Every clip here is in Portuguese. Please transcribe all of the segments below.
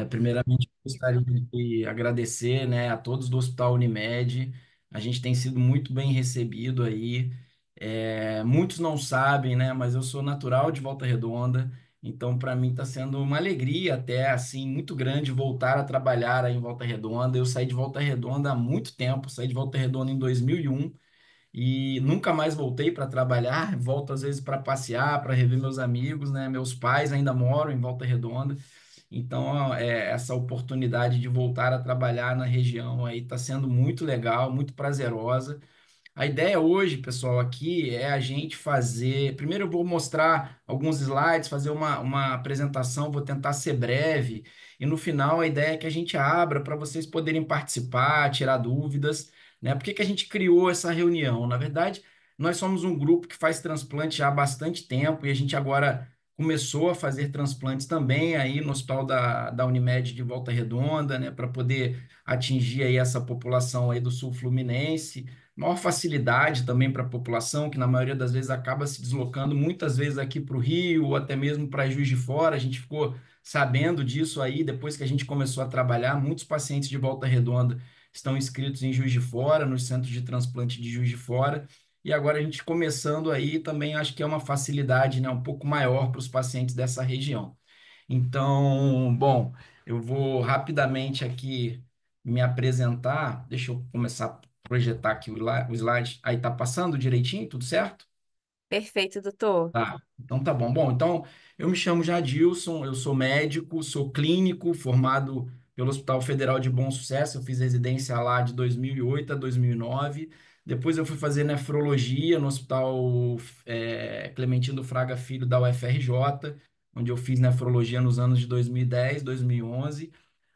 Primeiramente, eu gostaria de agradecer, né, a todos do Hospital Unimed. A gente tem sido muito bem recebido aí. Muitos não sabem, né, mas eu sou natural de Volta Redonda, então para mim está sendo uma alegria até assim muito grande voltar a trabalhar aí em Volta Redonda. Eu saí de Volta Redonda há muito tempo, saí de Volta Redonda em 2001 e nunca mais voltei para trabalhar. Volto às vezes para passear, para rever meus amigos, né? Meus pais ainda moram em Volta Redonda. Então, essa oportunidade de voltar a trabalhar na região aí está sendo muito legal, muito prazerosa. A ideia hoje, pessoal, aqui é a gente fazer. Primeiro, eu vou mostrar alguns slides, fazer uma apresentação, vou tentar ser breve. E no final, a ideia é que a gente abra para vocês poderem participar, tirar dúvidas, né? Por que que a gente criou essa reunião? Na verdade, nós somos um grupo que faz transplante já há bastante tempo e a gente agora começou a fazer transplantes também aí no Hospital da Unimed de Volta Redonda, né? Para poder atingir aí essa população aí do Sul Fluminense, maior facilidade também para a população, que na maioria das vezes acaba se deslocando, muitas vezes aqui para o Rio, ou até mesmo para Juiz de Fora. A gente ficou sabendo disso aí depois que a gente começou a trabalhar. Muitos pacientes de Volta Redonda estão inscritos em Juiz de Fora, nos centros de transplante de Juiz de Fora. E agora a gente começando aí também acho que é uma facilidade, né, um pouco maior para os pacientes dessa região. Então, bom, eu vou rapidamente aqui me apresentar. Deixa eu começar a projetar aqui o slide. Aí tá passando direitinho, tudo certo? Perfeito, doutor. Tá, então tá bom. Bom, então eu me chamo Jadilson, eu sou médico, sou clínico, formado pelo Hospital Federal de Bom Sucesso. Eu fiz residência lá de 2008 a 2009. Depois eu fui fazer nefrologia no Hospital Clementino Fraga Filho da UFRJ, onde eu fiz nefrologia nos anos de 2010, 2011.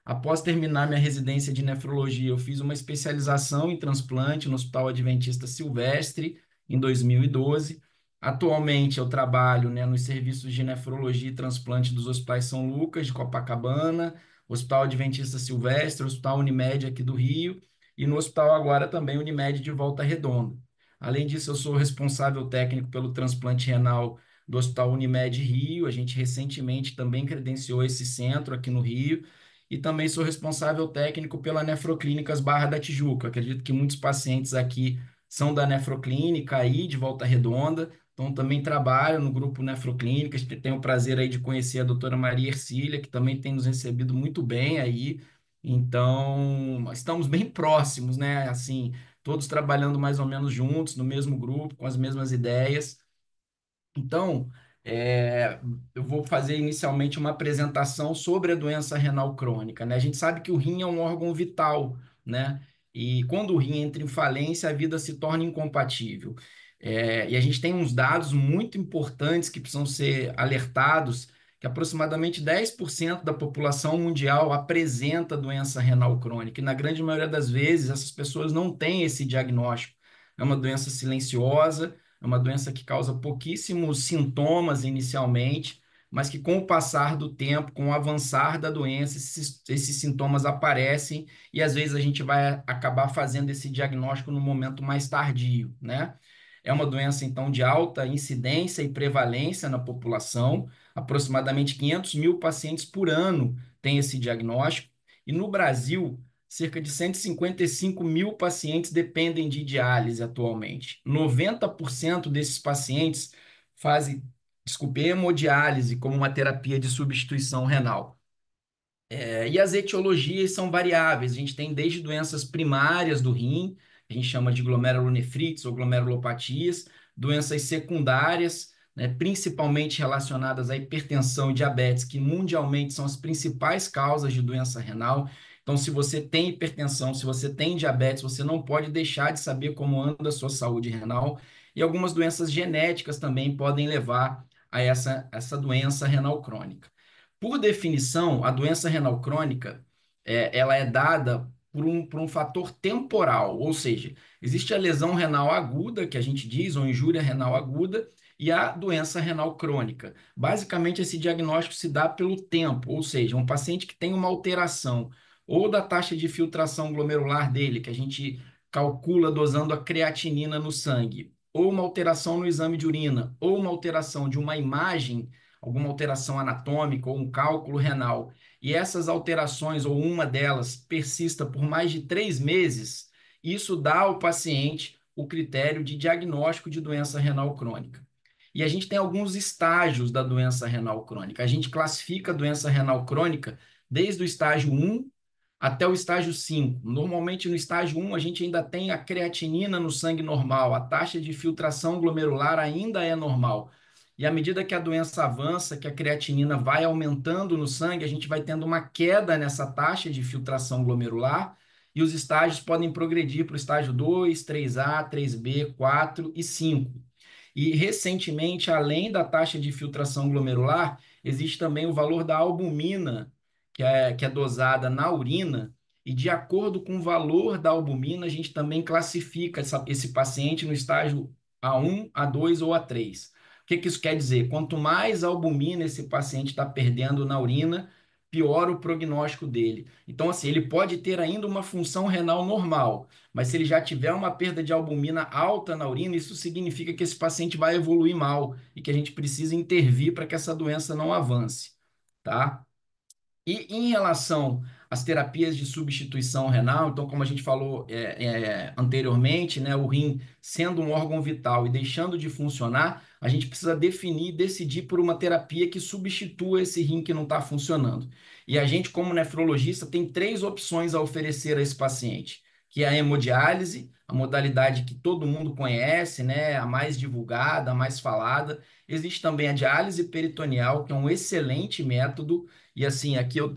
Após terminar minha residência de nefrologia, eu fiz uma especialização em transplante no Hospital Adventista Silvestre em 2012. Atualmente eu trabalho, né, nos serviços de nefrologia e transplante dos hospitais São Lucas de Copacabana, Hospital Adventista Silvestre, Hospital Unimed aqui do Rio e no hospital agora também Unimed de Volta Redonda. Além disso, eu sou responsável técnico pelo transplante renal do Hospital Unimed Rio. A gente recentemente também credenciou esse centro aqui no Rio e também sou responsável técnico pela Nefroclínicas Barra da Tijuca. Acredito que muitos pacientes aqui são da Nefroclínica aí de Volta Redonda. Então, também trabalho no grupo Nefroclínicas, tenho o prazer aí de conhecer a doutora Maria Ercília, que também tem nos recebido muito bem aí. Então, estamos bem próximos, né? Assim, todos trabalhando mais ou menos juntos, no mesmo grupo, com as mesmas ideias. Então, é, eu vou fazer inicialmente uma apresentação sobre a doença renal crônica, né? A gente sabe que o rim é um órgão vital, né? E quando o rim entra em falência, a vida se torna incompatível. E a gente tem uns dados muito importantes que precisam ser alertados, que aproximadamente 10% da população mundial apresenta doença renal crônica. E na grande maioria das vezes, essas pessoas não têm esse diagnóstico. É uma doença silenciosa, é uma doença que causa pouquíssimos sintomas inicialmente, mas que com o passar do tempo, com o avançar da doença, esses sintomas aparecem e às vezes a gente vai acabar fazendo esse diagnóstico no momento mais tardio, né? É uma doença, então, de alta incidência e prevalência na população. Aproximadamente 500 mil pacientes por ano têm esse diagnóstico. E no Brasil, cerca de 155 mil pacientes dependem de diálise atualmente. 90% desses pacientes fazem, desculpe, hemodiálise como uma terapia de substituição renal. E as etiologias são variáveis. A gente tem desde doenças primárias do rim, a gente chama de glomerulonefrites ou glomerulopatias, doenças secundárias, né, principalmente relacionadas à hipertensão e diabetes, que mundialmente são as principais causas de doença renal. Então, se você tem hipertensão, se você tem diabetes, você não pode deixar de saber como anda a sua saúde renal. E algumas doenças genéticas também podem levar a essa doença renal crônica. Por definição, a doença renal crônica, ela é dada por um fator temporal, ou seja, existe a lesão renal aguda, que a gente diz, ou injúria renal aguda, e a doença renal crônica. Basicamente, esse diagnóstico se dá pelo tempo, ou seja, um paciente que tem uma alteração ou da taxa de filtração glomerular dele, que a gente calcula dosando a creatinina no sangue, ou uma alteração no exame de urina, ou uma alteração de uma imagem alguma alteração anatômica ou um cálculo renal, e essas alterações ou uma delas persista por mais de 3 meses, isso dá ao paciente o critério de diagnóstico de doença renal crônica. E a gente tem alguns estágios da doença renal crônica. A gente classifica a doença renal crônica desde o estágio 1 até o estágio 5. Normalmente, no estágio 1, a gente ainda tem a creatinina no sangue normal, a taxa de filtração glomerular ainda é normal. E à medida que a doença avança, que a creatinina vai aumentando no sangue, a gente vai tendo uma queda nessa taxa de filtração glomerular, e os estágios podem progredir para o estágio 2, 3A, 3B, 4 e 5. E recentemente, além da taxa de filtração glomerular, existe também o valor da albumina, que é dosada na urina, e de acordo com o valor da albumina, a gente também classifica esse paciente no estágio A1, A2 ou A3. O que isso quer dizer? Quanto mais albumina esse paciente está perdendo na urina, pior o prognóstico dele. Então, assim, ele pode ter ainda uma função renal normal, mas se ele já tiver uma perda de albumina alta na urina, isso significa que esse paciente vai evoluir mal e que a gente precisa intervir para que essa doença não avance, tá? E em relação às terapias de substituição renal, então, como a gente falou anteriormente, né, o rim sendo um órgão vital e deixando de funcionar, a gente precisa definir e decidir por uma terapia que substitua esse rim que não está funcionando. E a gente, como nefrologista, tem três opções a oferecer a esse paciente, que é a hemodiálise, a modalidade que todo mundo conhece, né, a mais divulgada, a mais falada. Existe também a diálise peritoneal, que é um excelente método e assim, aqui eu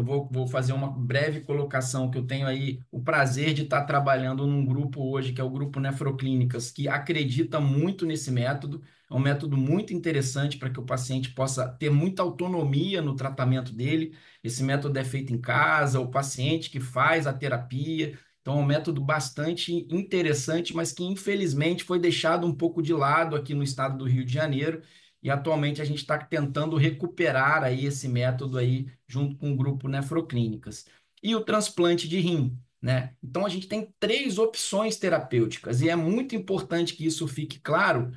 vou fazer uma breve colocação, que eu tenho aí o prazer de estar trabalhando num grupo hoje, que é o Grupo Nefroclínicas, que acredita muito nesse método. É um método muito interessante para que o paciente possa ter muita autonomia no tratamento dele. Esse método é feito em casa, o paciente que faz a terapia. Então, é um método bastante interessante, mas que infelizmente foi deixado um pouco de lado aqui no estado do Rio de Janeiro e atualmente a gente está tentando recuperar aí esse método aí junto com o grupo Nefroclínicas. E o transplante de rim, né? Então a gente tem três opções terapêuticas e é muito importante que isso fique claro,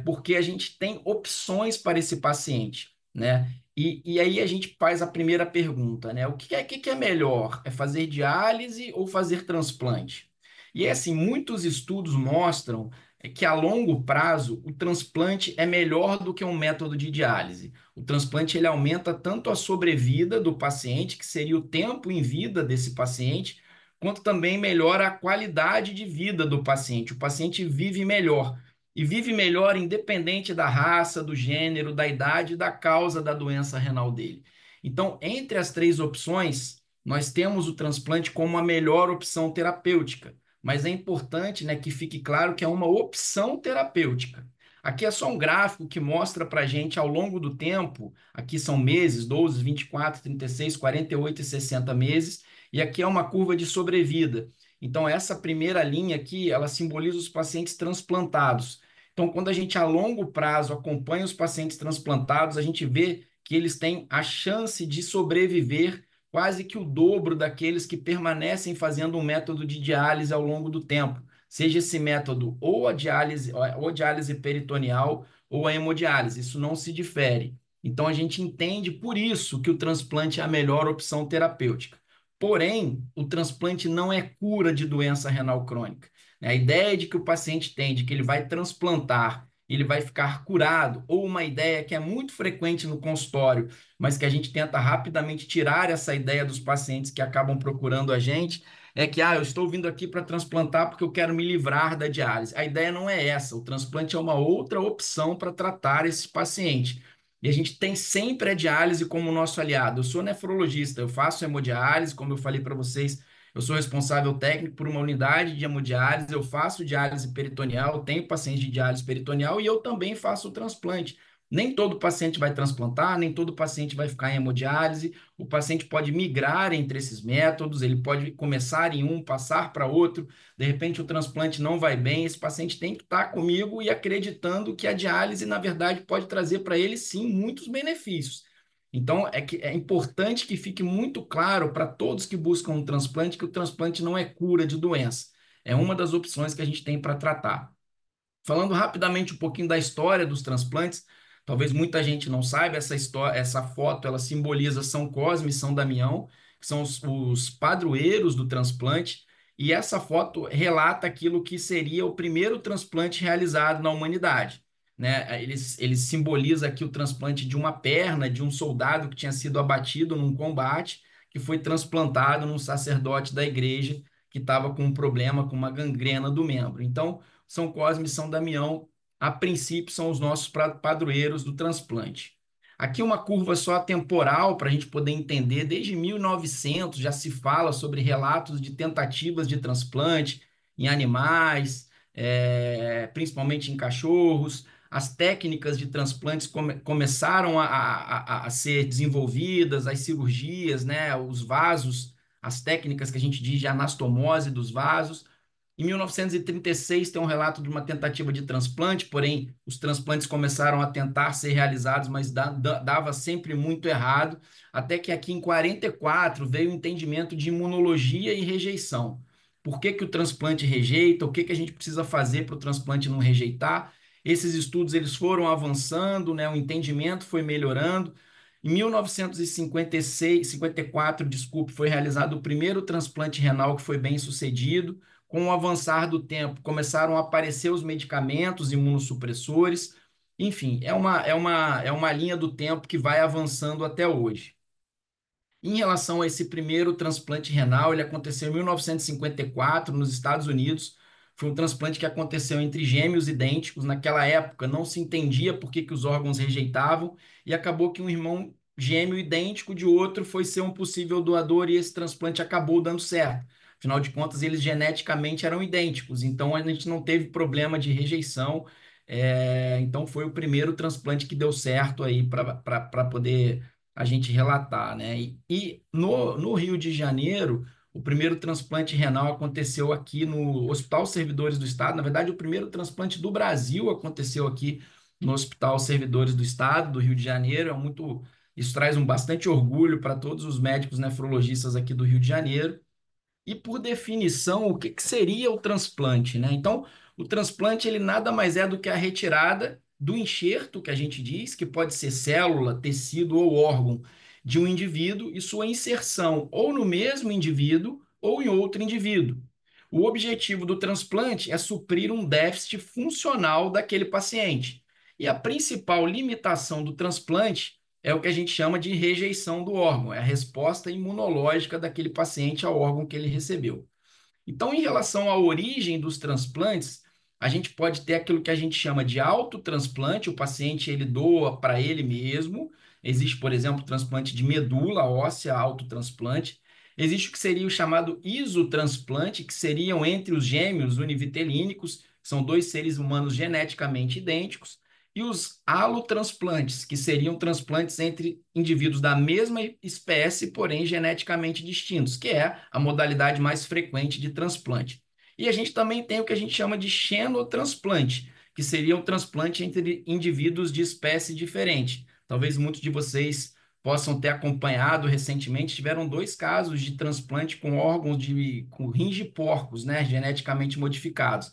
porque a gente tem opções para esse paciente, né? E aí a gente faz a primeira pergunta, né? O que é melhor? É fazer diálise ou fazer transplante? E assim, muitos estudos mostram que a longo prazo o transplante é melhor do que um método de diálise. O transplante ele aumenta tanto a sobrevida do paciente, que seria o tempo em vida desse paciente, quanto também melhora a qualidade de vida do paciente. O paciente vive melhor. E vive melhor independente da raça, do gênero, da idade e da causa da doença renal dele. Então, entre as três opções, nós temos o transplante como a melhor opção terapêutica, mas é importante, né, que fique claro que é uma opção terapêutica. Aqui é só um gráfico que mostra para a gente ao longo do tempo, aqui são meses, 12, 24, 36, 48 e 60 meses, e aqui é uma curva de sobrevida. Então, essa primeira linha aqui, ela simboliza os pacientes transplantados. Então, quando a gente a longo prazo acompanha os pacientes transplantados, a gente vê que eles têm a chance de sobreviver quase que o dobro daqueles que permanecem fazendo um método de diálise ao longo do tempo, seja esse método ou a diálise peritoneal ou a hemodiálise, isso não se difere. Então a gente entende por isso que o transplante é a melhor opção terapêutica. Porém, o transplante não é cura de doença renal crônica. A ideia de que o paciente tem, de que ele vai transplantar, ele vai ficar curado, ou uma ideia que é muito frequente no consultório, mas que a gente tenta rapidamente tirar essa ideia dos pacientes que acabam procurando a gente, é que, eu estou vindo aqui para transplantar porque eu quero me livrar da diálise. A ideia não é essa, o transplante é uma outra opção para tratar esse paciente. E a gente tem sempre a diálise como nosso aliado. Eu sou nefrologista, eu faço hemodiálise, como eu falei para vocês, eu sou responsável técnico por uma unidade de hemodiálise, eu faço diálise peritoneal, tenho paciente de diálise peritoneal e eu também faço o transplante. Nem todo paciente vai transplantar, nem todo paciente vai ficar em hemodiálise. O paciente pode migrar entre esses métodos, ele pode começar em um, passar para outro. De repente, o transplante não vai bem. Esse paciente tem que estar comigo e acreditando que a diálise, na verdade, pode trazer para ele, sim, muitos benefícios. Então, é importante que fique muito claro para todos que buscam um transplante que o transplante não é cura de doença. É uma das opções que a gente tem para tratar. Falando rapidamente um pouquinho da história dos transplantes, Talvez muita gente não saiba, essa história, essa foto, ela simboliza São Cosme e São Damião, que são os padroeiros do transplante, e essa foto relata aquilo que seria o primeiro transplante realizado na humanidade. Né? Eles simboliza aqui o transplante de uma perna de um soldado que tinha sido abatido num combate, que foi transplantado num sacerdote da igreja que estava com um problema com uma gangrena do membro. Então, São Cosme e São Damião, a princípio, são os nossos padroeiros do transplante. Aqui uma curva só temporal para a gente poder entender. Desde 1900 já se fala sobre relatos de tentativas de transplante em animais, principalmente em cachorros. As técnicas de transplantes começaram a ser desenvolvidas, as cirurgias, né, os vasos, as técnicas que a gente diz de anastomose dos vasos. Em 1936 tem um relato de uma tentativa de transplante, porém os transplantes começaram a tentar ser realizados, mas dava sempre muito errado, até que aqui em 44 veio o entendimento de imunologia e rejeição. Por que que o transplante rejeita? O que que a gente precisa fazer para o transplante não rejeitar? Esses estudos eles foram avançando, né? O entendimento foi melhorando. Em 1956, 54, desculpe, foi realizado o primeiro transplante renal que foi bem sucedido. Com o avançar do tempo, começaram a aparecer os medicamentos imunossupressores. Enfim, é uma linha do tempo que vai avançando até hoje. Em relação a esse primeiro transplante renal, ele aconteceu em 1954 nos Estados Unidos. Foi um transplante que aconteceu entre gêmeos idênticos. Naquela época, não se entendia por que que os órgãos rejeitavam e acabou que um irmão gêmeo idêntico de outro foi ser um possível doador e esse transplante acabou dando certo. Afinal de contas, eles geneticamente eram idênticos, então a gente não teve problema de rejeição. Então foi o primeiro transplante que deu certo aí para poder a gente relatar, né? E no Rio de Janeiro, o primeiro transplante renal aconteceu aqui no Hospital Servidores do Estado. Na verdade, o primeiro transplante do Brasil aconteceu aqui no Hospital Servidores do Estado, do Rio de Janeiro. Isso traz bastante orgulho para todos os médicos nefrologistas aqui do Rio de Janeiro. E por definição, o que que seria o transplante, né? Então, o transplante ele nada mais é do que a retirada do enxerto que a gente diz, que pode ser célula, tecido ou órgão de um indivíduo e sua inserção ou no mesmo indivíduo ou em outro indivíduo. O objetivo do transplante é suprir um déficit funcional daquele paciente. E a principal limitação do transplante é o que a gente chama de rejeição do órgão, é a resposta imunológica daquele paciente ao órgão que ele recebeu. Então, em relação à origem dos transplantes, a gente pode ter aquilo que a gente chama de autotransplante, o paciente ele doa para ele mesmo. Existe, por exemplo, transplante de medula óssea, autotransplante. Existe o que seria o chamado isotransplante, que seriam entre os gêmeos univitelínicos, são dois seres humanos geneticamente idênticos, e os alotransplantes, que seriam transplantes entre indivíduos da mesma espécie, porém geneticamente distintos, que é a modalidade mais frequente de transplante. E a gente também tem o que a gente chama de xenotransplante, que seria um transplante entre indivíduos de espécie diferente. Talvez muitos de vocês possam ter acompanhado recentemente, tiveram dois casos de transplante com órgãos com rins de porcos, né, geneticamente modificados.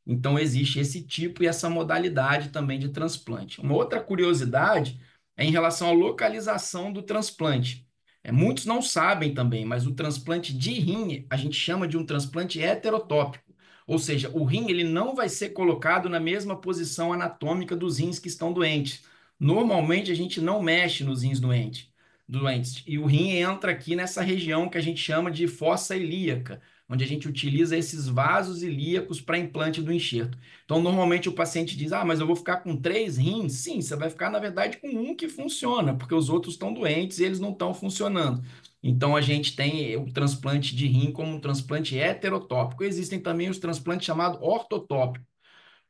Então, existe esse tipo e essa modalidade também de transplante. Uma outra curiosidade é em relação à localização do transplante. Muitos não sabem também, mas o transplante de rim a gente chama de um transplante heterotópico. Ou seja, o rim ele não vai ser colocado na mesma posição anatômica dos rins que estão doentes. Normalmente a gente não mexe nos rins doentes. E o rim entra aqui nessa região que a gente chama de fossa ilíaca, onde a gente utiliza esses vasos ilíacos para implante do enxerto. Então, normalmente o paciente diz: Ah, mas eu vou ficar com três rins? Sim, você vai ficar, na verdade, com um que funciona, porque os outros estão doentes e eles não estão funcionando. Então, a gente tem o transplante de rim como um transplante heterotópico. Existem também os transplantes chamados ortotópicos.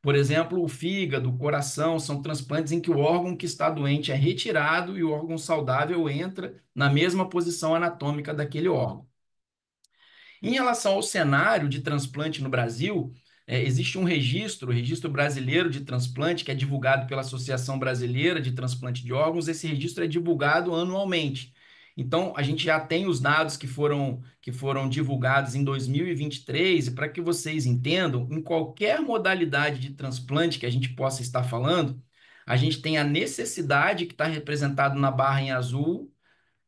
Por exemplo, o fígado, o coração, são transplantes em que o órgão que está doente é retirado e o órgão saudável entra na mesma posição anatômica daquele órgão. Em relação ao cenário de transplante no Brasil, existe um registro, o Registro Brasileiro de Transplante, que é divulgado pela Associação Brasileira de Transplante de Órgãos. Esse registro é divulgado anualmente. Então, a gente já tem os dados que foram divulgados em 2023, e para que vocês entendam, em qualquer modalidade de transplante que a gente possa estar falando, a gente tem a necessidade que está representado na barra em azul,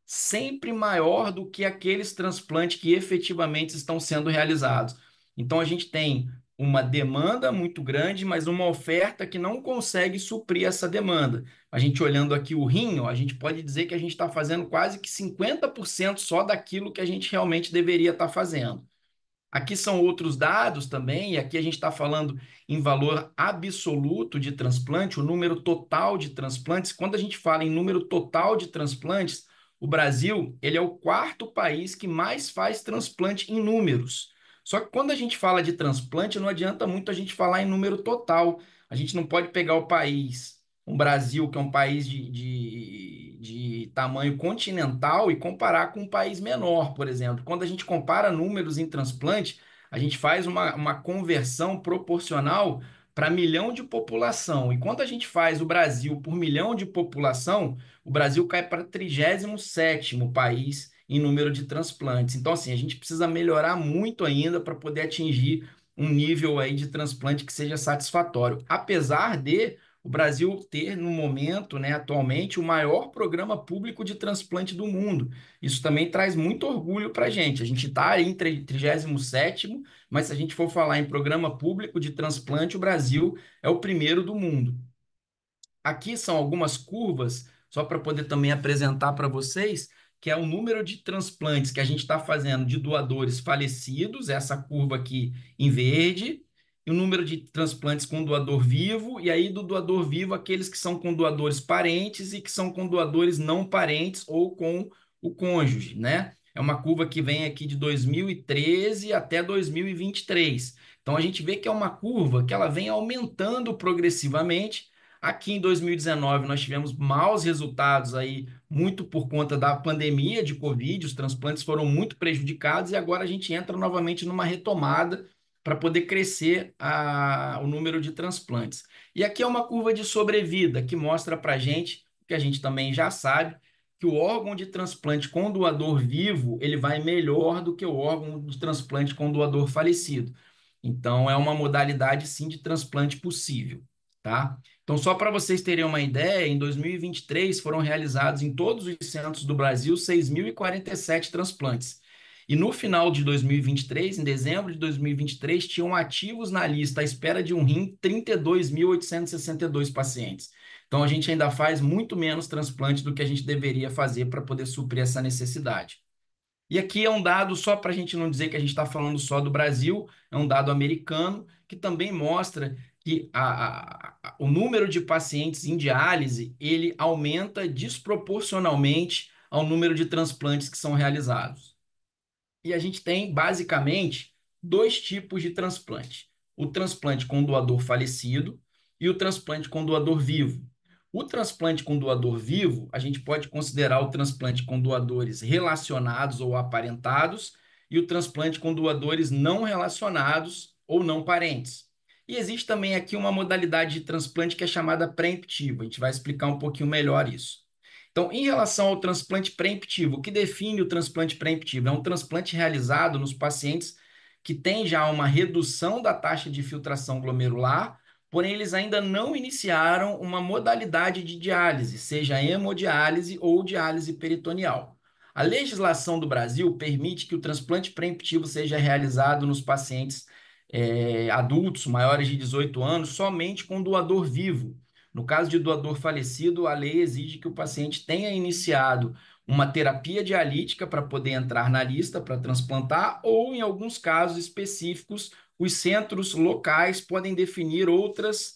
sempre maior do que aqueles transplantes que efetivamente estão sendo realizados. Então, a gente tem uma demanda muito grande, mas uma oferta que não consegue suprir essa demanda. A gente olhando aqui o rim, ó, a gente pode dizer que a gente está fazendo quase que 50% só daquilo que a gente realmente deveria estar fazendo. Aqui são outros dados também, e aqui a gente está falando em valor absoluto de transplante, o número total de transplantes. Quando a gente fala em número total de transplantes, o Brasil, ele é o quarto país que mais faz transplante em números. Só que quando a gente fala de transplante, não adianta muito a gente falar em número total. A gente não pode pegar o país, o Brasil, que é um país de tamanho continental, e comparar com um país menor, por exemplo. Quando a gente compara números em transplante, a gente faz uma conversão proporcional para milhão de população. E quando a gente faz o Brasil por milhão de população, o Brasil cai para 37º país em número de transplantes. Então, assim, a gente precisa melhorar muito ainda para poder atingir um nível aí de transplante que seja satisfatório. Apesar de o Brasil ter, no momento, né, atualmente, o maior programa público de transplante do mundo. Isso também traz muito orgulho para a gente. A gente está em 37º, mas se a gente for falar em programa público de transplante, o Brasil é o primeiro do mundo. Aqui são algumas curvas, só para poder também apresentar para vocês, que é o número de transplantes que a gente está fazendo de doadores falecidos, essa curva aqui em verde, e o número de transplantes com doador vivo, e aí do doador vivo, aqueles que são com doadores parentes e que são com doadores não parentes ou com o cônjuge, né? É uma curva que vem aqui de 2013 até 2023. Então a gente vê que é uma curva que ela vem aumentando progressivamente. Aqui em 2019 nós tivemos maus resultados aí, muito por conta da pandemia de Covid, os transplantes foram muito prejudicados e agora a gente entra novamente numa retomada para poder crescer o número de transplantes. E aqui é uma curva de sobrevida que mostra para a gente, o que a gente também já sabe, que o órgão de transplante com doador vivo, ele vai melhor do que o órgão de transplante com doador falecido. Então, é uma modalidade, sim, de transplante possível, tá? Então, só para vocês terem uma ideia, em 2023 foram realizados em todos os centros do Brasil 6.047 transplantes. E no final de 2023, em dezembro de 2023, tinham ativos na lista à espera de um rim 32.862 pacientes. Então, a gente ainda faz muito menos transplante do que a gente deveria fazer para poder suprir essa necessidade. E aqui é um dado, só para a gente não dizer que a gente está falando só do Brasil, é um dado americano que também mostra que o número de pacientes em diálise ele aumenta desproporcionalmente ao número de transplantes que são realizados. E a gente tem, basicamente, dois tipos de transplante: o transplante com doador falecido e o transplante com doador vivo. O transplante com doador vivo, a gente pode considerar o transplante com doadores relacionados ou aparentados e o transplante com doadores não relacionados ou não parentes. E existe também aqui uma modalidade de transplante que é chamada pré-emptivo. A gente vai explicar um pouquinho melhor isso. Então, em relação ao transplante preemptivo, o que define o transplante preemptivo? É um transplante realizado nos pacientes que têm já uma redução da taxa de filtração glomerular, porém eles ainda não iniciaram uma modalidade de diálise, seja hemodiálise ou diálise peritoneal. A legislação do Brasil permite que o transplante preemptivo seja realizado nos pacientes adultos maiores de 18 anos somente com doador vivo. No caso de doador falecido, a lei exige que o paciente tenha iniciado uma terapia dialítica para poder entrar na lista para transplantar, ou, em alguns casos específicos, os centros locais podem definir outras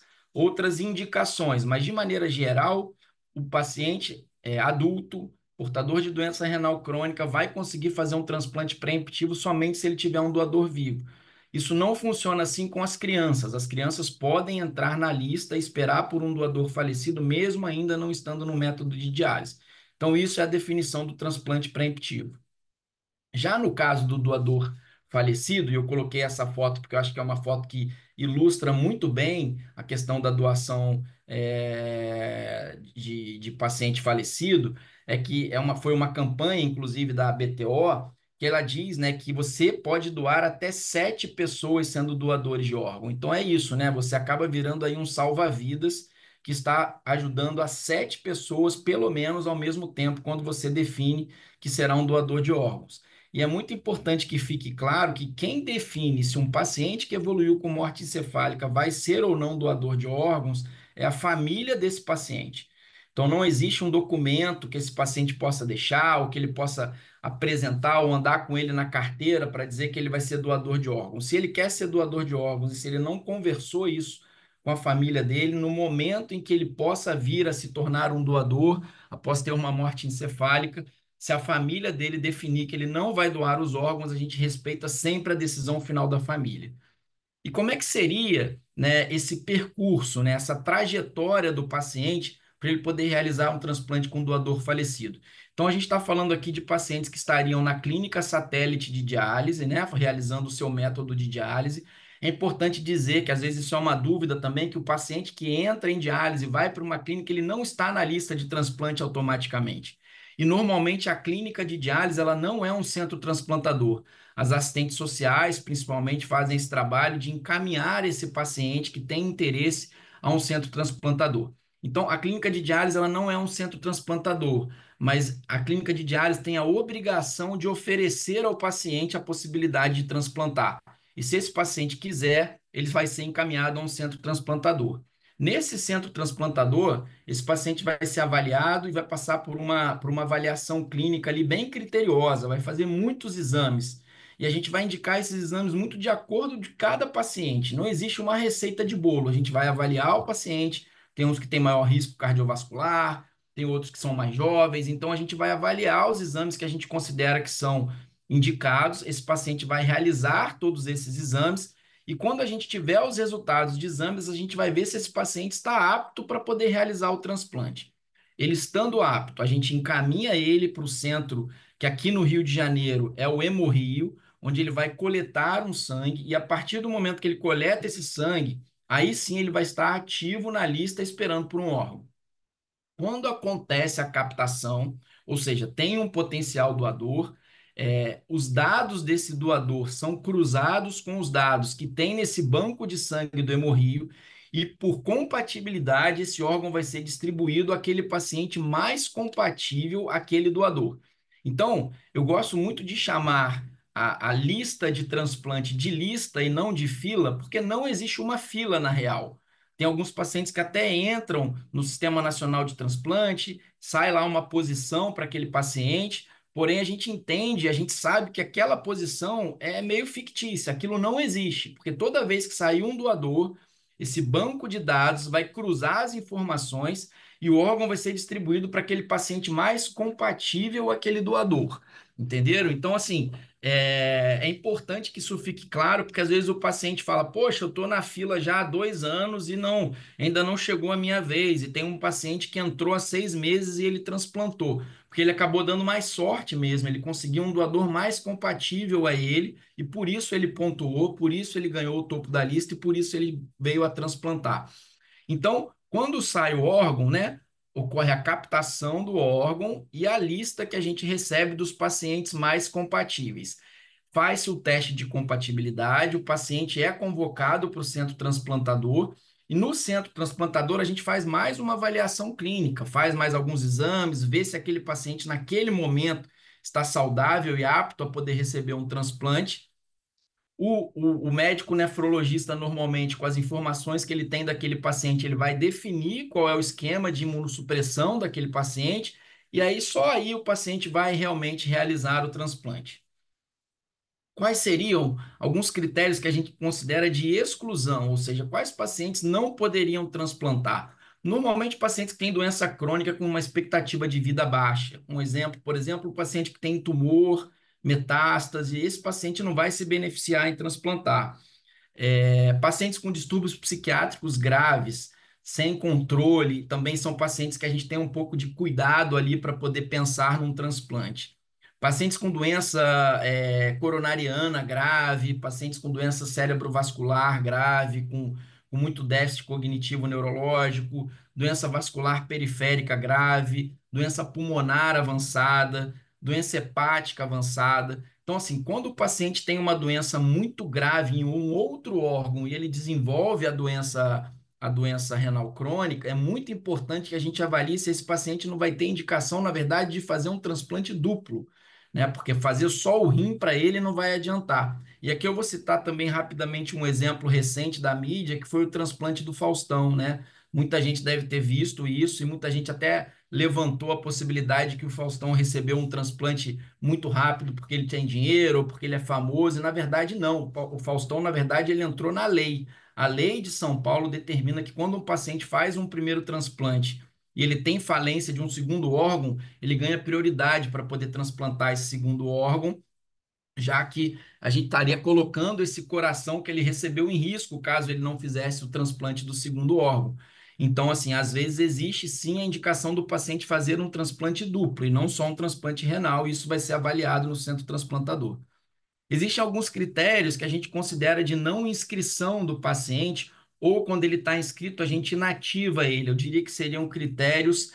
indicações, mas, de maneira geral, o paciente adulto, portador de doença renal crônica, vai conseguir fazer um transplante preemptivo somente se ele tiver um doador vivo. Isso não funciona assim com as crianças. As crianças podem entrar na lista e esperar por um doador falecido, mesmo ainda não estando no método de diálise. Então, isso é a definição do transplante preemptivo. Já no caso do doador falecido, e eu coloquei essa foto porque eu acho que é uma foto que ilustra muito bem a questão da doação de paciente falecido, é que foi uma campanha, inclusive, da BTO, que ela diz, né, que você pode doar até 7 pessoas sendo doadores de órgão. Então é isso, né? Você acaba virando aí um salva-vidas que está ajudando a 7 pessoas, pelo menos, ao mesmo tempo, quando você define que será um doador de órgãos. E é muito importante que fique claro que quem define se um paciente que evoluiu com morte encefálica vai ser ou não doador de órgãos é a família desse paciente. Então, não existe um documento que esse paciente possa deixar, ou que ele possa apresentar ou andar com ele na carteira para dizer que ele vai ser doador de órgãos. Se ele quer ser doador de órgãos e se ele não conversou isso com a família dele, no momento em que ele possa vir a se tornar um doador, após ter uma morte encefálica, se a família dele definir que ele não vai doar os órgãos, a gente respeita sempre a decisão final da família. E como é que seria, né, esse percurso, né, essa trajetória do paciente para ele poder realizar um transplante com um doador falecido? Então, a gente está falando aqui de pacientes que estariam na clínica satélite de diálise, né, realizando o seu método de diálise. É importante dizer que às vezes isso é uma dúvida também, que o paciente que entra em diálise vai para uma clínica, ele não está na lista de transplante automaticamente. E normalmente a clínica de diálise ela não é um centro transplantador. As assistentes sociais, principalmente, fazem esse trabalho de encaminhar esse paciente que tem interesse a um centro transplantador. Então, a clínica de diálise ela não é um centro transplantador, mas a clínica de diálise tem a obrigação de oferecer ao paciente a possibilidade de transplantar. E se esse paciente quiser, ele vai ser encaminhado a um centro transplantador. Nesse centro transplantador, esse paciente vai ser avaliado e vai passar por uma avaliação clínica ali bem criteriosa, vai fazer muitos exames. E a gente vai indicar esses exames muito de acordo de cada paciente. Não existe uma receita de bolo. A gente vai avaliar o paciente. Tem uns que têm maior risco cardiovascular, tem outros que são mais jovens. Então a gente vai avaliar os exames que a gente considera que são indicados. Esse paciente vai realizar todos esses exames. E quando a gente tiver os resultados de exames, a gente vai ver se esse paciente está apto para poder realizar o transplante. Ele estando apto, a gente encaminha ele para o centro, que aqui no Rio de Janeiro é o Hemorrio, onde ele vai coletar um sangue, e a partir do momento que ele coleta esse sangue, aí sim ele vai estar ativo na lista esperando por um órgão. Quando acontece a captação, ou seja, tem um potencial doador, os dados desse doador são cruzados com os dados que tem nesse banco de sangue do hemorrio, e por compatibilidade, esse órgão vai ser distribuído àquele paciente mais compatível àquele doador. Então, eu gosto muito de chamar a lista de transplante de lista e não de fila, porque não existe uma fila na real. Tem alguns pacientes que até entram no Sistema Nacional de Transplante, sai lá uma posição para aquele paciente, porém a gente entende, a gente sabe que aquela posição é meio fictícia, aquilo não existe, porque toda vez que sair um doador, esse banco de dados vai cruzar as informações e o órgão vai ser distribuído para aquele paciente mais compatível àquele doador. Entenderam? Então, assim, é importante que isso fique claro, porque às vezes o paciente fala: Poxa, eu estou na fila já há 2 anos e ainda não chegou a minha vez. E tem um paciente que entrou há 6 meses e ele transplantou, porque ele acabou dando mais sorte mesmo. Ele conseguiu um doador mais compatível a ele e por isso ele pontuou, por isso ele ganhou o topo da lista e por isso ele veio a transplantar. Então, quando sai o órgão, né, ocorre a captação do órgão e a lista que a gente recebe dos pacientes mais compatíveis. Faz-se o teste de compatibilidade, o paciente é convocado para o centro transplantador, e no centro transplantador a gente faz mais uma avaliação clínica, faz mais alguns exames, vê se aquele paciente naquele momento está saudável e apto a poder receber um transplante. O médico nefrologista, normalmente, com as informações que ele tem daquele paciente, ele vai definir qual é o esquema de imunossupressão daquele paciente, e aí só aí o paciente vai realmente realizar o transplante. Quais seriam alguns critérios que a gente considera de exclusão, ou seja, quais pacientes não poderiam transplantar? Normalmente, pacientes que têm doença crônica com uma expectativa de vida baixa. Um exemplo, por exemplo, o paciente que tem tumor, metástase, esse paciente não vai se beneficiar em transplantar. Pacientes com distúrbios psiquiátricos graves, sem controle, também são pacientes que a gente tem um pouco de cuidado ali para poder pensar num transplante. Pacientes com doença coronariana grave, pacientes com doença cerebrovascular grave, com muito déficit cognitivo neurológico, doença vascular periférica grave, doença pulmonar avançada, doença hepática avançada. Então, assim, quando o paciente tem uma doença muito grave em um outro órgão e ele desenvolve a doença renal crônica, é muito importante que a gente avalie se esse paciente não vai ter indicação, na verdade, de fazer um transplante duplo, né? Porque fazer só o rim para ele não vai adiantar. E aqui eu vou citar também rapidamente um exemplo recente da mídia, que foi o transplante do Faustão, né? Muita gente deve ter visto isso e muita gente até levantou a possibilidade de que o Faustão recebeu um transplante muito rápido porque ele tem dinheiro ou porque ele é famoso. E na verdade, não. O Faustão, na verdade, ele entrou na lei. A lei de São Paulo determina que quando um paciente faz um primeiro transplante e ele tem falência de um segundo órgão, ele ganha prioridade para poder transplantar esse segundo órgão, já que a gente estaria colocando esse coração que ele recebeu em risco caso ele não fizesse o transplante do segundo órgão. Então, assim, às vezes existe sim a indicação do paciente fazer um transplante duplo e não só um transplante renal, e isso vai ser avaliado no centro transplantador. Existem alguns critérios que a gente considera de não inscrição do paciente, ou quando ele está inscrito, a gente inativa ele. Eu diria que seriam critérios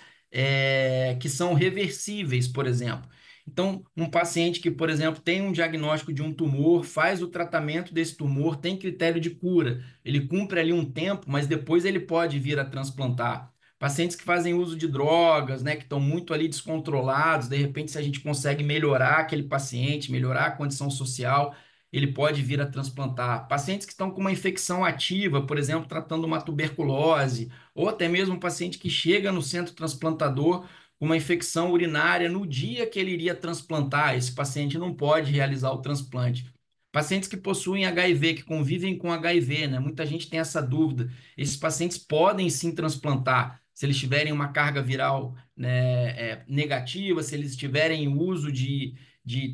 que são reversíveis, por exemplo. Então, um paciente que, por exemplo, tem um diagnóstico de um tumor, faz o tratamento desse tumor, tem critério de cura, ele cumpre ali um tempo, mas depois ele pode vir a transplantar. Pacientes que fazem uso de drogas, né, que estão muito ali descontrolados, de repente, se a gente consegue melhorar aquele paciente, melhorar a condição social, ele pode vir a transplantar. Pacientes que estão com uma infecção ativa, por exemplo, tratando uma tuberculose, ou até mesmo um paciente que chega no centro transplantador com uma infecção urinária no dia que ele iria transplantar, esse paciente não pode realizar o transplante. Pacientes que possuem HIV, que convivem com HIV, né? Muita gente tem essa dúvida. Esses pacientes podem sim transplantar se eles tiverem uma carga viral, né, negativa, se eles tiverem uso de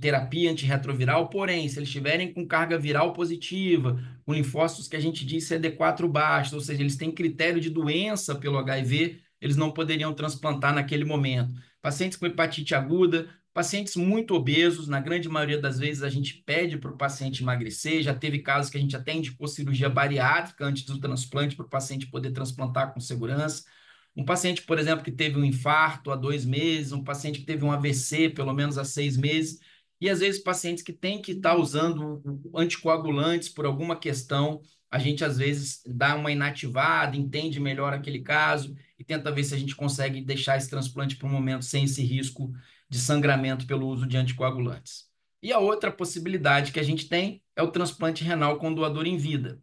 terapia antirretroviral, porém, se eles estiverem com carga viral positiva, com linfócitos que a gente diz CD4 baixos, ou seja, eles têm critério de doença pelo HIV, eles não poderiam transplantar naquele momento. Pacientes com hepatite aguda, pacientes muito obesos, na grande maioria das vezes a gente pede para o paciente emagrecer, já teve casos que a gente até indicou cirurgia bariátrica antes do transplante para o paciente poder transplantar com segurança. Um paciente, por exemplo, que teve um infarto há 2 meses, um paciente que teve um AVC pelo menos há 6 meses, e às vezes pacientes que têm que estar usando anticoagulantes por alguma questão, a gente às vezes dá uma inativada, entende melhor aquele caso e tenta ver se a gente consegue deixar esse transplante por um momento sem esse risco de sangramento pelo uso de anticoagulantes. E a outra possibilidade que a gente tem é o transplante renal com doador em vida.